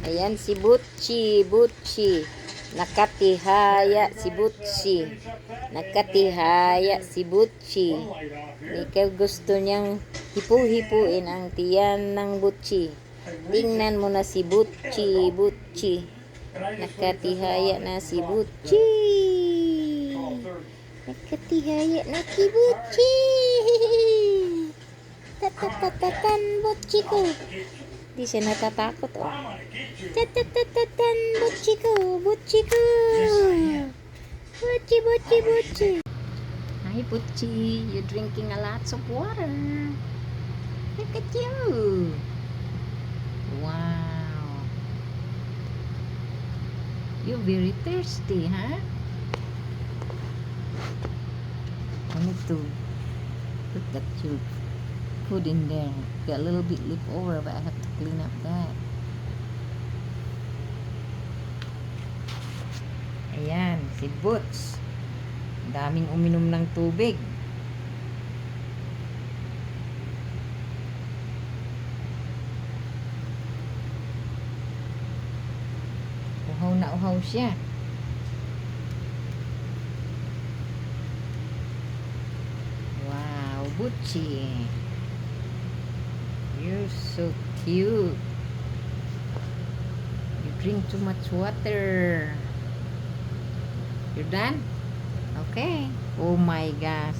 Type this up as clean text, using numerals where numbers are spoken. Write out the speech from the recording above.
Ayan si Butchi, Butchi. Nakatihaya si Butchi. Nakatihaya si Butchi. Ikaw gusto niyang hipu-hipuin ang tiyan ng Butchi. Tingnan mo na si Butchi, Butchi. Nakatihaya na si Butchi. Nakatihaya na si Butchi. Tatatatan, Butchi ko. Di siya natatakot, oh. Tatatatan, Butchi ko, Butchi ko. Butchi, Butchi, Butchi. Hi, Butchi. You're drinking a lot of water. Look at you. Wow. You're very thirsty, huh? I need to put that your food in there. Got a little bit left over, but I have to clean up that. Ayan, si Boots. Daming uminom ng tubig. Uhaw na uhaw siya. Wow, Butchi. You're so cute. You drink too much water. You're done? Okay. Oh my gosh.